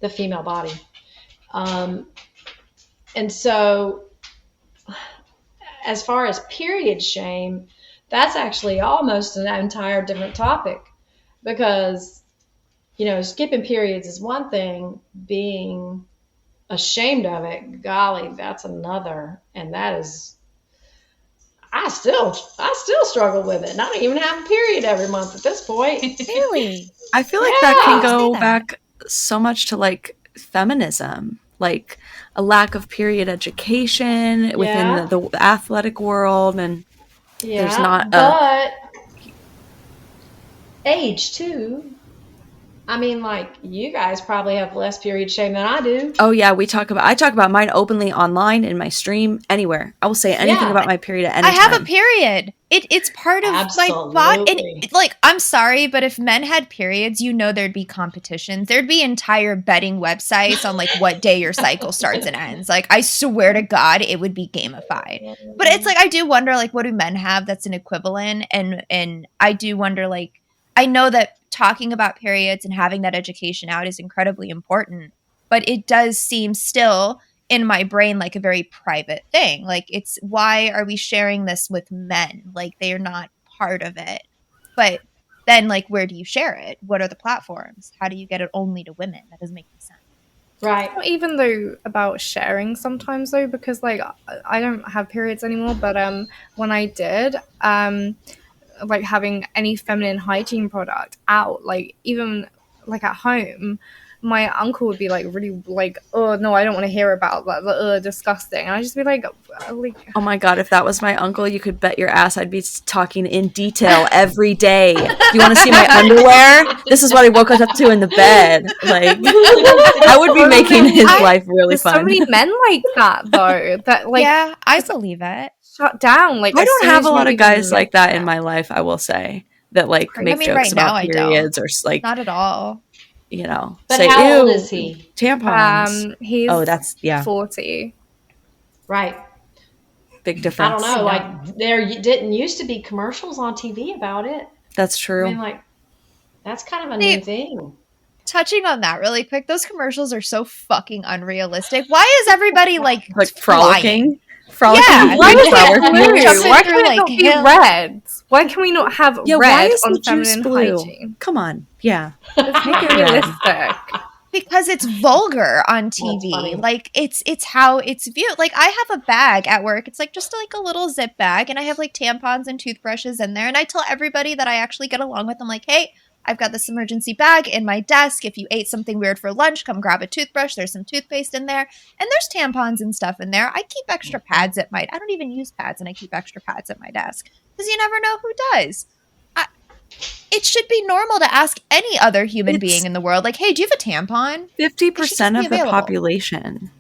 the female body. And so as far as period shame, that's actually almost an entire different topic, because, skipping periods is one thing, being ashamed of it, golly, that's another. And that is, I still struggle with it. And I don't even have a period every month at this point. Really? I feel like that can go back so much to like feminism, like a lack of period education within the athletic world, and there's not but age too. I mean, like, you guys probably have less period shame than I do. Oh yeah, I talk about mine openly online, in my stream, anywhere. I will say anything about my period at any time. I have a period. It's part of my body. And like, I'm sorry, but if men had periods, there'd be competitions. There'd be entire betting websites on like what day your cycle starts and ends. Like, I swear to God, it would be gamified. But it's like, I do wonder, like, what do men have that's an equivalent? And I do wonder, like, I know that talking about periods and having that education out is incredibly important, but it does seem still in my brain like a very private thing. Like, it's, why are we sharing this with men? Like, they are not part of it. But then, like, where do you share it? What are the platforms? How do you get it only to women? That doesn't make any sense. Right. Not even though about sharing sometimes though, because like I don't have periods anymore, but when I did, like having any feminine hygiene product out, like even like at home, my uncle would be like really like, oh no, I don't want to hear about that, disgusting. And I'd just be like, oh my God, if that was my uncle, you could bet your ass I'd be talking in detail every day. Do you want to see my underwear? This is what I woke up to in the bed. Like, I would be making his life really fun. There's so many men like that though, that like, yeah, I believe it. Shut down. Like, I don't have a lot of guys like that in my life, I will say, that like make jokes right about now, periods or like, not at all. But say, how old ew, is he? tampons. He's that's 40. Right. Big difference. I don't know. Like, there didn't used to be commercials on TV about it. That's true. I mean, like, that's kind of a new thing. Touching on that really quick, those commercials are so fucking unrealistic. Why is everybody like frolicking? Yeah, why is flower it blue? jumping Why through, can it like, not be hills? red? Why can we not have Yeah, red why is on the juice feminine blue? hygiene? Come on. Yeah. It's not realistic. Because it's vulgar on That's funny. TV. Like, it's how it's viewed. Like, I have a bag at work. It's like just like a little zip bag, and I have like tampons and toothbrushes in there. And I tell everybody that I actually get along with, I'm like, hey, I've got this emergency bag in my desk. If you ate something weird for lunch, come grab a toothbrush. There's some toothpaste in there. And there's tampons and stuff in there. I keep extra pads I don't even use pads, and I keep extra pads at my desk. Because you never know who does. it should be normal to ask any other human It's- being in the world, like, hey, do you have a tampon? 50% be of the available. population.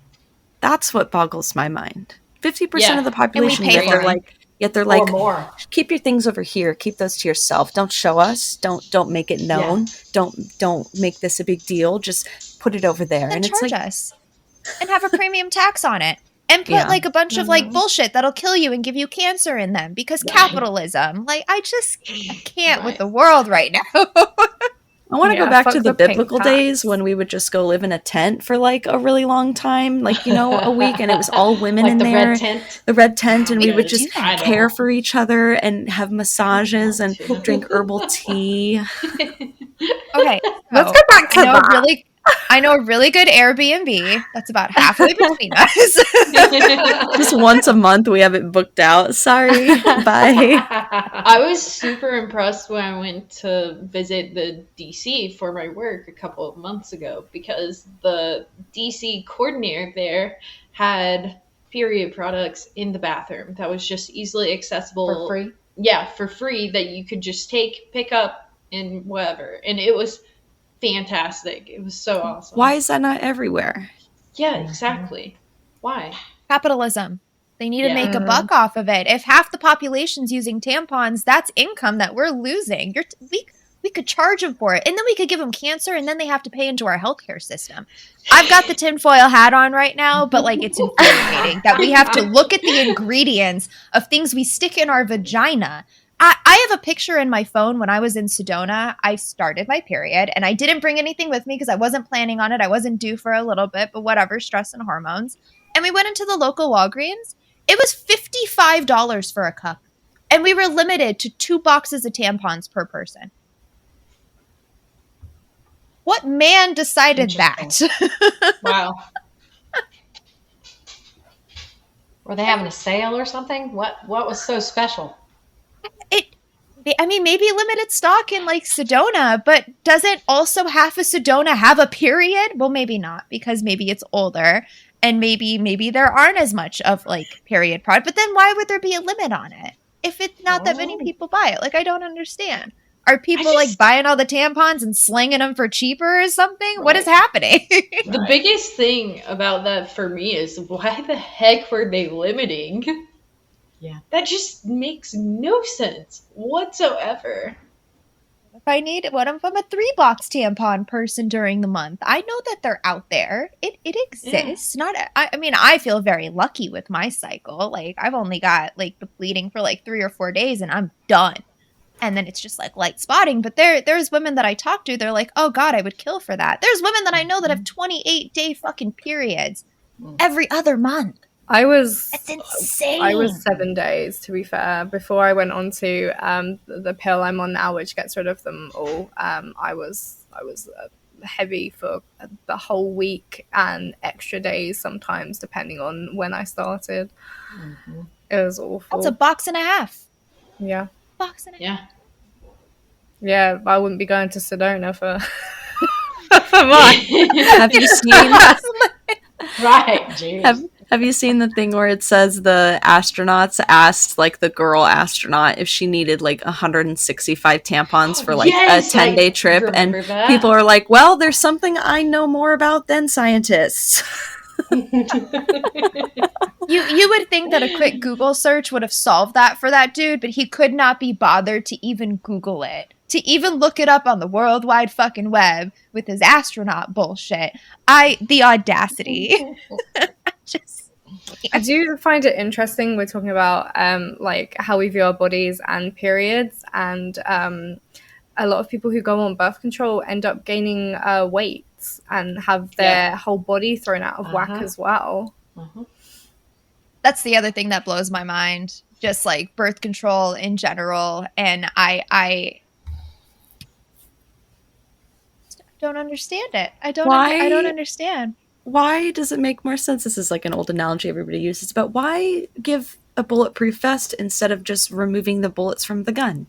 That's what boggles my mind. 50% Yeah. of the population, pay yet for they're it. like, Or like, more. keep your things over here. Keep those to yourself. Don't show us. Don't make it known. Don't make this a big deal. Just put it over there. Then And it's charge like, us and have a premium tax on it. And put Yeah. like a bunch of like bullshit that'll kill you and give you cancer in them because capitalism. Like I can't with the world right now. I want to Yeah, go back fuck to the the pink biblical tax. days when we would just go live in a tent for like a really long time, like, a week, and it was all women Like in the there. red tent. The red tent, and we would Yes, just I know. care for each other and have massages and drink herbal tea. Okay, Let's so go back to that. I know a really good Airbnb that's about halfway between us. Just once a month, we have it booked out. Sorry, bye. I was super impressed when I went to visit the DC for my work a couple of months ago because the DC coordinator there had period products in the bathroom that was just easily accessible For free. Yeah, for free that you could just pick up and whatever. And it was fantastic. It was so awesome. Why is that not everywhere? Yeah, exactly. Why? Capitalism. They need to Yeah. make a buck off of it. If half the population's using tampons, that's income that we're losing. We could charge them for it, and then we could give them cancer, and then they have to pay into our healthcare system. I've got the tinfoil hat on right now, but like it's infuriating that we have to look at the ingredients of things we stick in our vagina. I have a picture in my phone when I was in Sedona. I started my period, and I didn't bring anything with me because I wasn't planning on it. I wasn't due for a little bit, but whatever, stress and hormones. And we went into the local Walgreens. It was $55 for a cup. And we were limited to 2 boxes of tampons per person. What man decided that? Wow. Were they having a sale or something? What was so special? Maybe limited stock in like Sedona, but doesn't also half of Sedona have a period? Well, maybe not, because maybe it's older and maybe there aren't as much of like period product. But then why would there be a limit on it if it's not that many people buy it? Like, I don't understand. Are people like buying all the tampons and slinging them for cheaper or something? What is happening? The biggest thing about that for me is why the heck were they limiting? Yeah. That just makes no sense whatsoever. If I need what if I'm a 3-box tampon person during the month? I know that they're out there. It exists. I feel very lucky with my cycle. Like I've only got like the bleeding for like 3 or 4 days and I'm done. And then it's just like light spotting. But there's women that I talk to, they're like, oh God, I would kill for that. There's women that I know that have 28-day fucking periods every other month. That's insane. I was 7 days, to be fair, before I went on to the pill I'm on now, which gets rid of them all. I was heavy for the whole week and extra days sometimes, depending on when I started. Mm-hmm. It was awful. That's a box and a half. Yeah. Box and a half. Yeah. Yeah, I wouldn't be going to Sedona for mine. Have you seen? Right. Jeez. Have you seen the thing where it says the astronauts asked like the girl astronaut if she needed like 165 tampons for like Yes, a 10-day I trip, and remember that. people are like, well, there's something I know more about than scientists. You would think that a quick Google search would have solved that for that dude, but he could not be bothered to even Google it. To even look it up on the World Wide fucking web with his astronaut bullshit. The audacity. I do find it interesting. We're talking about like how we view our bodies and periods, and a lot of people who go on birth control end up gaining weight and have their whole body thrown out of whack as well. That's the other thing that blows my mind. Just like birth control in general, and I don't understand it. I don't understand. Why does it make more sense? This is like an old analogy everybody uses, but why give a bulletproof vest instead of just removing the bullets from the gun?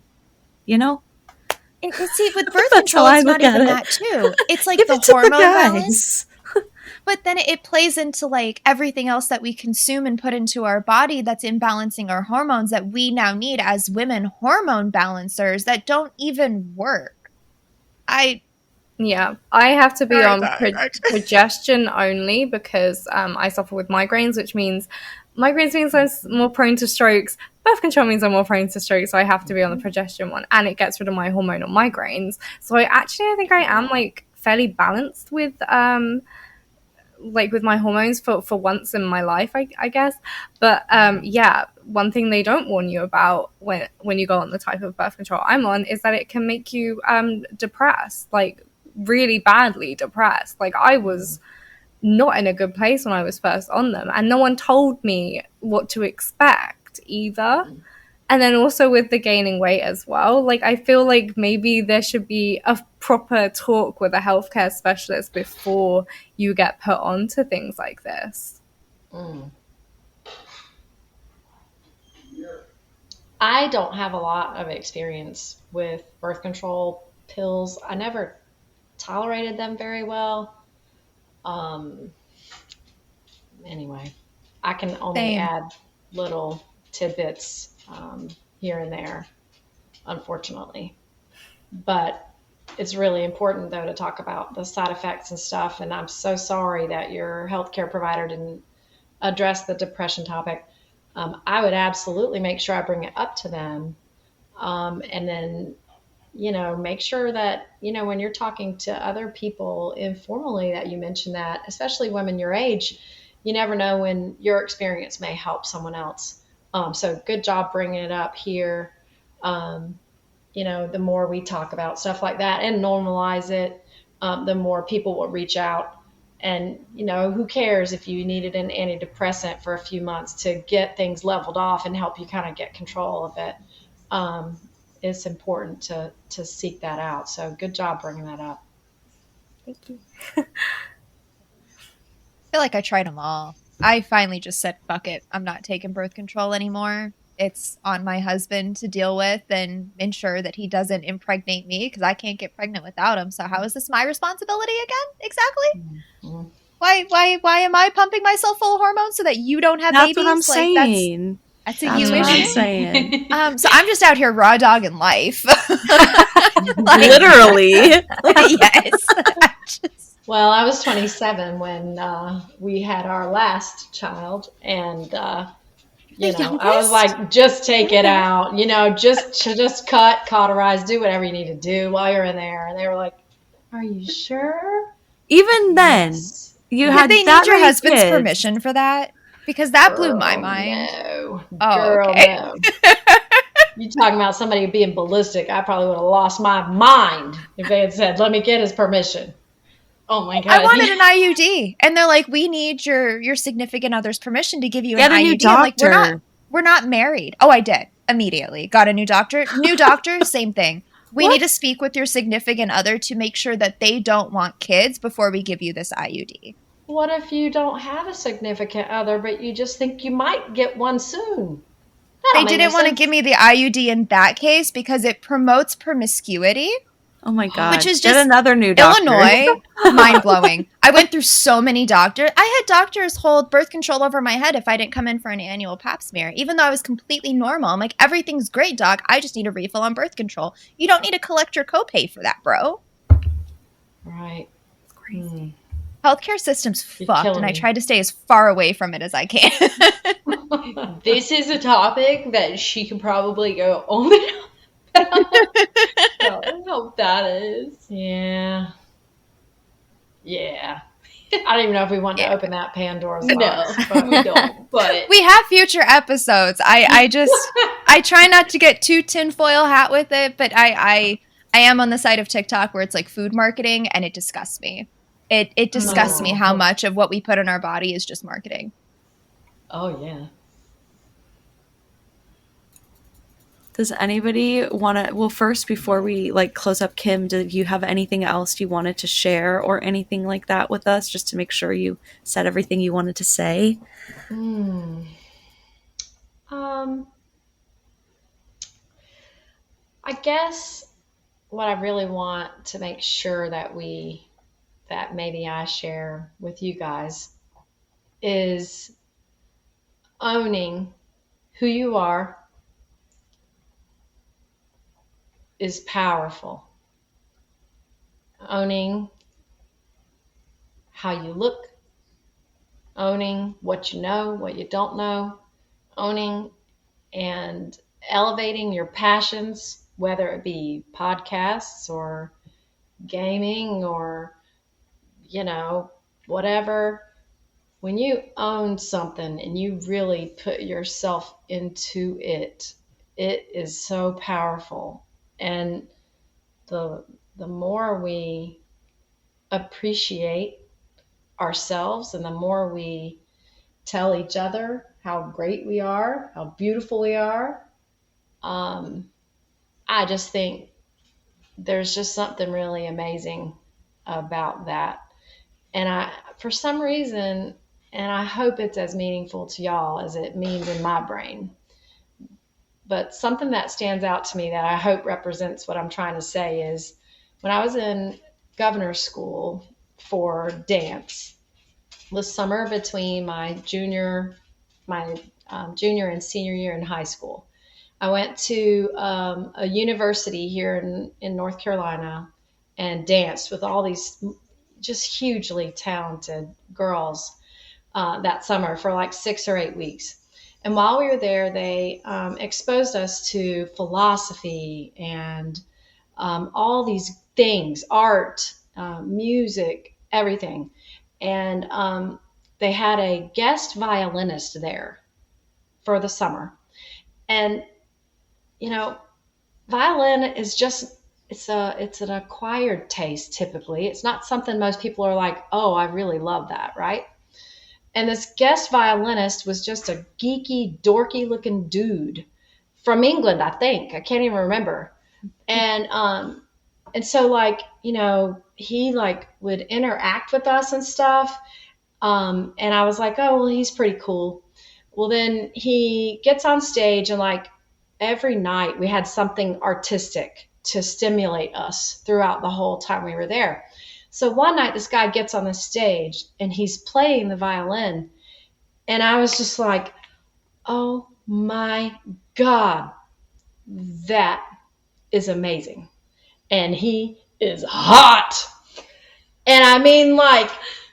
You know? See, with birth That's control, how I it's not look at even it. that too. It's like Give the it to the hormone balance. guys. But then it plays into like everything else that we consume and put into our body that's imbalancing our hormones that we now need as women hormone balancers that don't even work. Yeah, I have to be Sorry, on sorry. progestin only because I suffer with migraines, which means migraines means I'm more prone to strokes. Birth control means I'm more prone to strokes, so I have to be on the progestin one, and it gets rid of my hormonal migraines. So I think I am like fairly balanced with with my hormones for once in my life, I guess. But yeah, one thing they don't warn you about when you go on the type of birth control I'm on is that it can make you depressed, like really badly depressed. Like I was not in a good place when I was first on them, and no one told me what to expect either. And then also with the gaining weight as well, like I feel like maybe there should be a proper talk with a healthcare specialist before you get put onto things like this. I don't have a lot of experience with birth control pills. I never tolerated them very well. Anyway, I can only Same. add little tidbits here and there, unfortunately. But it's really important, though, to talk about the side effects and stuff. And I'm so sorry that your healthcare provider didn't address the depression topic. I would absolutely make sure I bring it up to them. And then, make sure that, when you're talking to other people informally that you mention that, especially women your age, you never know when your experience may help someone else. So good job bringing it up here. The more we talk about stuff like that and normalize it, the more people will reach out. And, who cares if you needed an antidepressant for a few months to get things leveled off and help you kind of get control of it. It's important to seek that out. So good job bringing that up. Thank you. I feel like I tried them all. I finally just said, fuck it. I'm not taking birth control anymore. It's on my husband to deal with and ensure that he doesn't impregnate me because I can't get pregnant without him. So how is this my responsibility again? Exactly. Mm-hmm. Why am I pumping myself full of hormones so that you don't have That's babies? what I'm saying. That's a That's you what I'm issue. saying. So I'm just out here raw dogging life. Literally. Yes. Well, I was 27 when we had our last child, and I was like, just take it out, just cut, cauterize, do whatever you need to do while you're in there. And they were like, "Are you sure?" Even then, Yes. you Did had they that need your many husband's kids. permission for that? Because that blew my Girl, mind. No. Oh, Girl, okay. no. You talking about somebody being ballistic? I probably would have lost my mind if they had said, "Let me get his permission." Oh my god! I wanted an IUD, and they're like, "We need your significant other's permission to give you Get an a new IUD." I'm like, doctor. we're not married. Oh, I did immediately. Got a new doctor. New doctor, same thing. We need to speak with your significant other to make sure that they don't want kids before we give you this IUD. What if you don't have a significant other, but you just think you might get one soon? They didn't want to give me the IUD in that case because it promotes promiscuity. Oh my god! Which is Get just another new doctor. Illinois, mind blowing. I went through so many doctors. I had doctors hold birth control over my head if I didn't come in for an annual pap smear, even though I was completely normal. I'm like, everything's great, doc. I just need a refill on birth control. You don't need to collect your copay for that, bro. Right. It's crazy. Healthcare system's You're fucked, killing and I me. try to stay as far away from it as I can. This is a topic that she could probably go on and on about how that is. Yeah. Yeah. I don't even know if we want to open that Pandora's No, box. But we don't. But We have future episodes. I just I try not to get too tinfoil hat with it, but I am on the side of TikTok where it's like food marketing, and it disgusts me. It disgusts me how much of what we put in our body is just marketing. Oh yeah. Does anybody want to? Well, first, before we close up, Kim, do you have anything else you wanted to share or anything like that with us, just to make sure you said everything you wanted to say? I guess what I really want to make sure that we that maybe I share with you guys is owning who you are is powerful. Owning how you look, owning what you know, what you don't know, owning and elevating your passions, whether it be podcasts or gaming or, whatever. When you own something and you really put yourself into it, it is so powerful. And the more we appreciate ourselves and the more we tell each other how great we are, how beautiful we are, I just think there's just something really amazing about that. And for some reason, and I hope it's as meaningful to y'all as it means in my brain, but something that stands out to me that I hope represents what I'm trying to say is when I was in governor's school for dance, the summer between my junior and senior year in high school, I went to a university here in North Carolina and danced with all these just hugely talented girls that summer for like 6 or 8 weeks. And while we were there, they exposed us to philosophy and all these things, art, music, everything. And they had a guest violinist there for the summer. And, violin is just, it's an acquired taste typically. It's not something most people are like, oh, I really love that, right? And this guest violinist was just a geeky, dorky looking dude from England, I think. I can't even remember. And so he would interact with us and stuff. And I was like, oh, well, he's pretty cool. Well, then he gets on stage and every night we had something artistic to stimulate us throughout the whole time we were there. So one night this guy gets on the stage and he's playing the violin. And I was just like, oh my God, that is amazing. And he is hot. And I mean,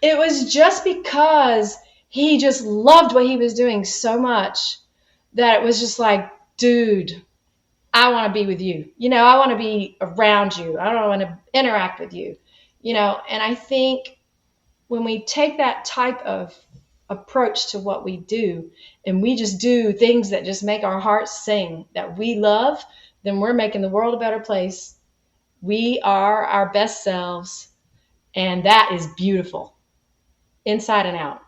it was just because he just loved what he was doing so much that it was just like, dude, I want to be with you. I want to be around you. I don't want to interact with you. And I think when we take that type of approach to what we do and we just do things that just make our hearts sing that we love, then we're making the world a better place. We are our best selves, and that is beautiful inside and out.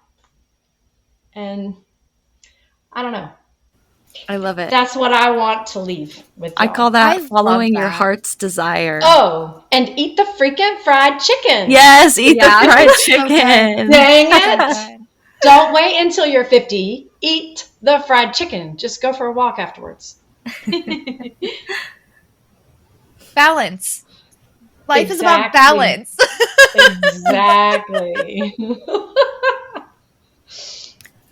And I don't know. I love it. That's what I want to leave with y'all. I call that I following love your that. heart's desire. Oh, and eat the freaking fried chicken. Yes, eat Yeah. the fried So good. chicken. Dang So it. good. Don't wait until you're 50. Eat the fried chicken. Just go for a walk afterwards. Balance. Life is about Exactly. balance. Exactly.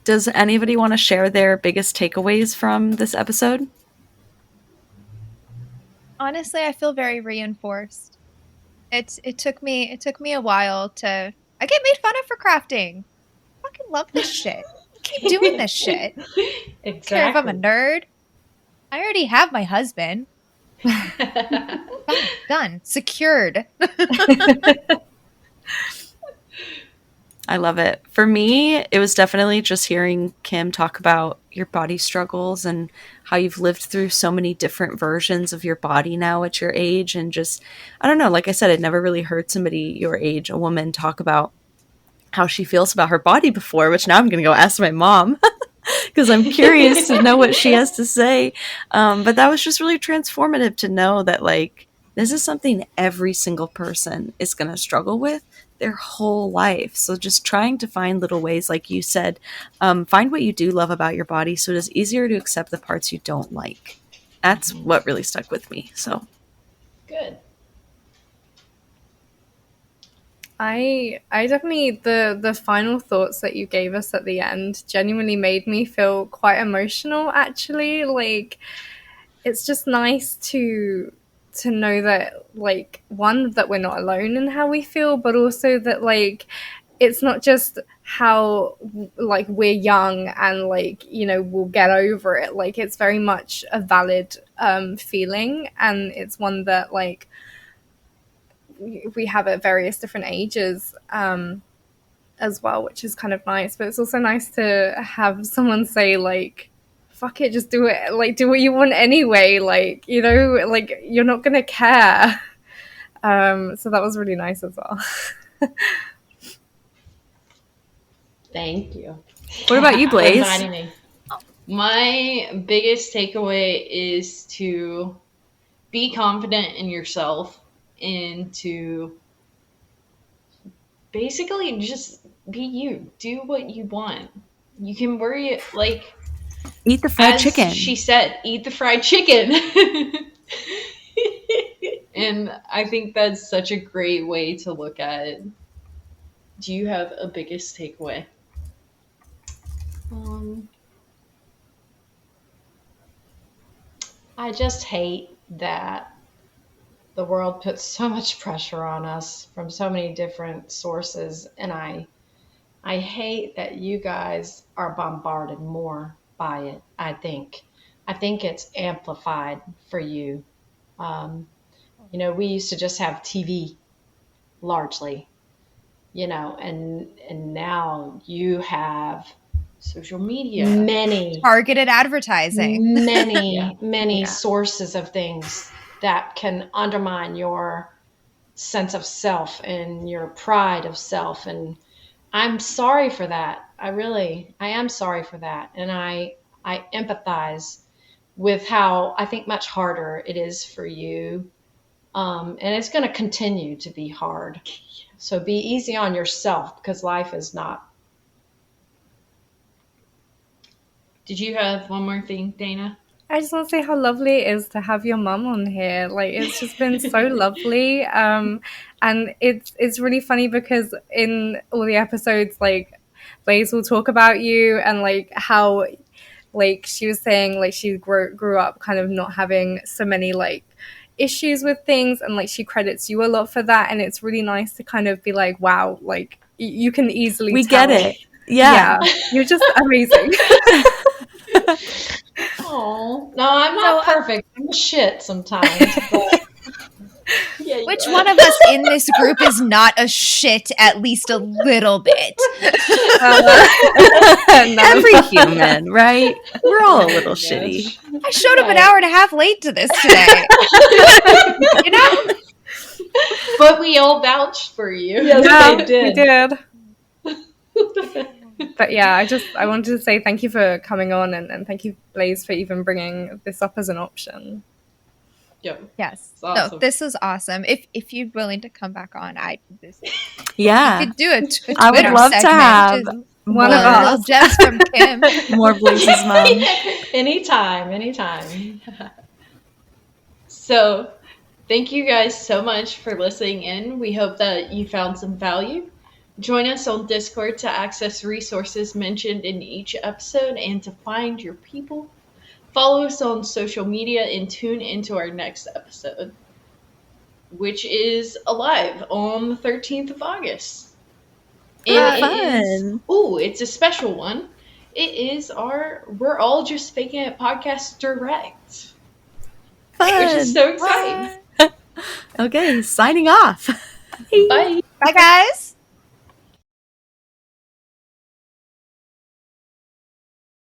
Does anybody want to share their biggest takeaways from this episode? Honestly, I feel very reinforced. It took me a while to. I get made fun of for crafting. I fucking love this shit. Keep doing this shit. Exactly. Care if I'm a nerd. I already have my husband. Done. Secured. I love it. For me, it was definitely just hearing Kim talk about your body struggles and how you've lived through so many different versions of your body now at your age. And just, I don't know, like I said, I'd never really heard somebody your age, a woman, talk about how she feels about her body before, which now I'm going to go ask my mom because I'm curious to know what she has to say. But that was just really transformative to know that, this is something every single person is going to struggle with their whole life. So just trying to find little ways, like you said, find what you do love about your body so it is easier to accept the parts you don't like. That's what really stuck with me. So Good. I definitely the final thoughts that you gave us at the end genuinely made me feel quite emotional actually. Like it's just nice to know that like one that we're not alone in how we feel, but also that like it's not just how like we're young and like we'll get over it. Like it's very much a valid feeling, and it's one that like we have at various different ages as well, which is kind of nice. But it's also nice to have someone say like, fuck it, just do it, like do what you want anyway, like like you're not gonna care. So that was really nice as well. Thank you. What about you, for Blaze? inviting me. My biggest takeaway is to be confident in yourself and to basically just be you. Do what you want. You can worry, like, Eat the fried as chicken. she said, eat the fried chicken. And I think that's such a great way to look at it. Do you have a biggest takeaway? I just hate that the world puts so much pressure on us from so many different sources, and I hate that you guys are bombarded more by it. I think it's amplified for you. We used to just have TV largely, and now you have Social media. many Targeted advertising. many Yeah. sources of things that can undermine your sense of self and your pride of self. And I'm sorry for that. I am sorry for that. And I empathize with how I think much harder it is for you. And it's going to continue to be hard. So be easy on yourself, because life is not. Did you have one more thing, Dana? I just want to say how lovely it is to have your mum on here. Like it's just been so lovely. And it's really funny because in all the episodes, like Blaze will talk about you and like how like she was saying like she grew up kind of not having so many like issues with things, and like she credits you a lot for that. And it's really nice to kind of be like, wow, like you can easily We tell. get it. Yeah. You're just amazing. Oh, no, I'm not perfect. I'm shit sometimes. But yeah, you Which are. one of us in this group is not a shit at least a little bit? Every human, right? We're all a little Gosh. shitty. I showed up an hour and a half late to this today. You know? But we all vouched for you. Yes, Yeah, they we did. did. But yeah, I wanted to say thank you for coming on, and thank you, Blaze, for even bringing this up as an option. Yep. Yes. It's awesome. No, this was awesome. If you're willing to come back on, Yeah. you could do it. I would love to have One more, of us. Gems from Kim. more Blaze's mom. Anytime. So, thank you guys so much for listening in. We hope that you found some value. Join us on Discord to access resources mentioned in each episode and to find your people. Follow us on social media and tune into our next episode, which is live on the 13th of August. And Fun. it's a special one. It is We're All Just Faking It podcast direct, Fun. which is so exciting. Okay, signing off. Bye. Bye, guys.